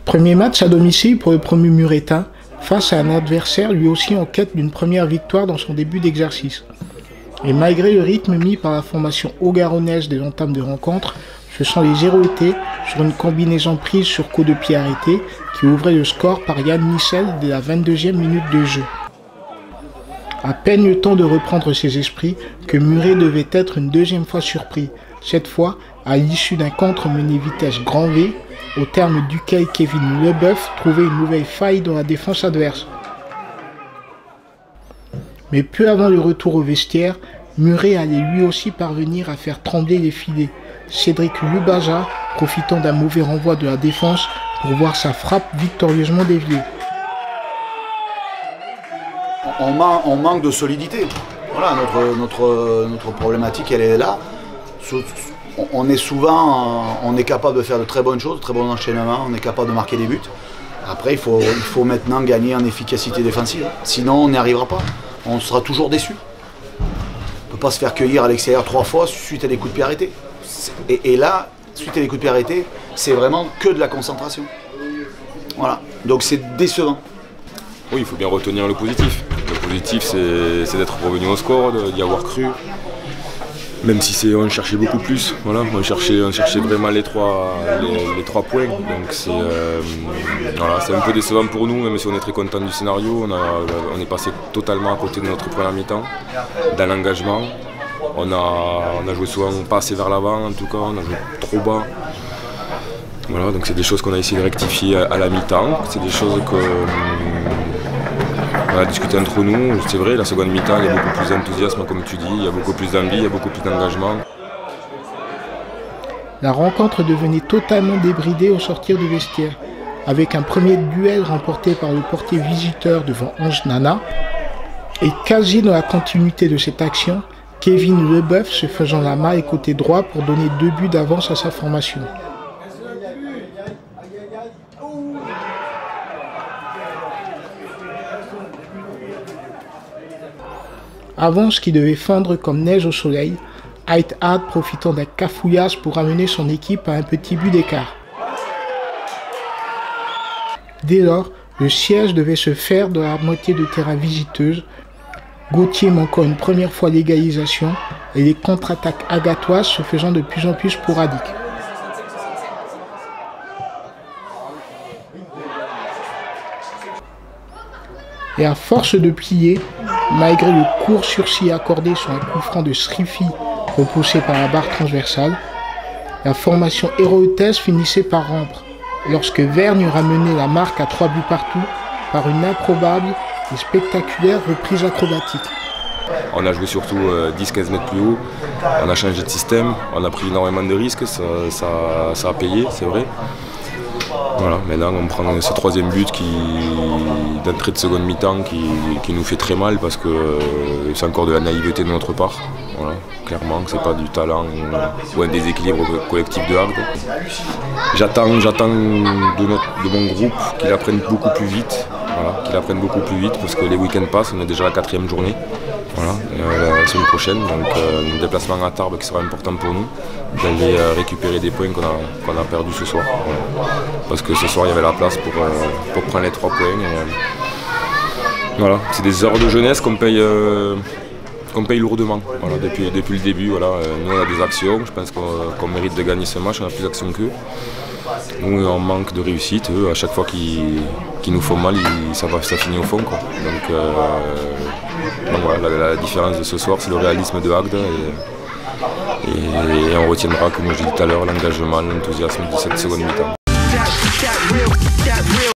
Premier match à domicile pour le promu Muretin, face à un adversaire lui aussi en quête d'une première victoire dans son début d'exercice. Et malgré le rythme mis par la formation haut-garonnaise des entames de rencontre, ce sont les Géroïtais sur une combinaison prise sur coup de pied arrêté qui ouvrait le score par Yann Michel dès la 22e minute de jeu. À peine le temps de reprendre ses esprits que Muret devait être une deuxième fois surpris, cette fois à l'issue d'un contre mené vitesse grand V, au terme duquel Kevin Leboeuf trouvait une nouvelle faille dans la défense adverse. Mais peu avant le retour au vestiaire, Muret allait lui aussi parvenir à faire trembler les filets, Cédric Lubaja profitant d'un mauvais renvoi de la défense pour voir sa frappe victorieusement déviée. On manque de solidité. Voilà, notre problématique, elle est là. On est capable de faire de très bonnes choses, de très bons enchaînements, on est capable de marquer des buts. Après, il faut maintenant gagner en efficacité défensive. Sinon, on n'y arrivera pas. On sera toujours déçu. On ne peut pas se faire cueillir à l'extérieur 3 fois suite à des coups de pied arrêtés. Et là, suite à des coups de pied arrêtés, c'est vraiment que de la concentration. Voilà, donc c'est décevant. Oui, il faut bien retenir le positif. Le positif, c'est d'être revenu au score, d'y avoir cru. Même si on cherchait beaucoup plus, voilà, on cherchait vraiment les trois points. Donc c'est un peu décevant pour nous, même si on est très content du scénario. On est passé totalement à côté de notre première mi-temps, dans l'engagement. On a joué souvent pas assez vers l'avant, en tout cas, on a joué trop bas. Voilà, donc c'est des choses qu'on a essayé de rectifier à la mi-temps. C'est des choses on a discuté entre nous. C'est vrai, la seconde mi-temps, il y a beaucoup plus d'enthousiasme, comme tu dis, il y a beaucoup plus d'envie, il y a beaucoup plus d'engagement. La rencontre devenait totalement débridée au sortir du vestiaire, avec un premier duel remporté par le portier visiteur devant Ange Nana. Et quasi dans la continuité de cette action, Kevin Leboeuf se faisant la main et côté droit pour donner 2 buts d'avance à sa formation. Avance qui devait fondre comme neige au soleil, Haït-Had profitant d'un cafouillage pour amener son équipe à un petit but d'écart. Dès lors, le siège devait se faire de la moitié de terrain visiteuse. Gauthier manquant une première fois l'égalisation et les contre-attaques agatoises se faisant de plus en plus sporadiques. Et à force de plier, malgré le court sursis accordé sur un coup franc de Srifi repoussé par la barre transversale, la formation héroïtaise finissait par rompre, lorsque Vergne ramenait la marque à 3 buts partout par une improbable et spectaculaire reprise acrobatique. On a joué surtout 10-15 mètres plus haut, on a changé de système, on a pris énormément de risques, ça a payé, c'est vrai. Voilà, maintenant on prend ce 3e but d'entrée de seconde mi-temps qui nous fait très mal parce que c'est encore de la naïveté de notre part. Voilà, clairement que c'est pas du talent ou un déséquilibre collectif de Agde. J'attends de mon groupe qu'il apprenne beaucoup plus vite. Voilà, qu'il apprenne beaucoup plus vite parce que les week-ends passent, on est déjà à la 4e journée. Voilà, la semaine prochaine, donc un déplacement à Tarbes qui sera important pour nous, d'aller récupérer des points qu'on a perdus ce soir. Voilà. Parce que ce soir il y avait la place pour prendre les 3 points. Voilà, c'est des heures de jeunesse qu'on paye lourdement. Voilà, depuis le début, voilà, nous on a des actions, je pense qu'on mérite de gagner ce match, on a plus d'actions qu'eux. Nous on manque de réussite, eux à chaque fois qu'ils nous font mal, ça finit au fond, quoi. Donc voilà, la différence de ce soir c'est le réalisme de Agde et on retiendra, comme je l'ai dit tout à l'heure, l'engagement, l'enthousiasme de cette seconde mi-temps.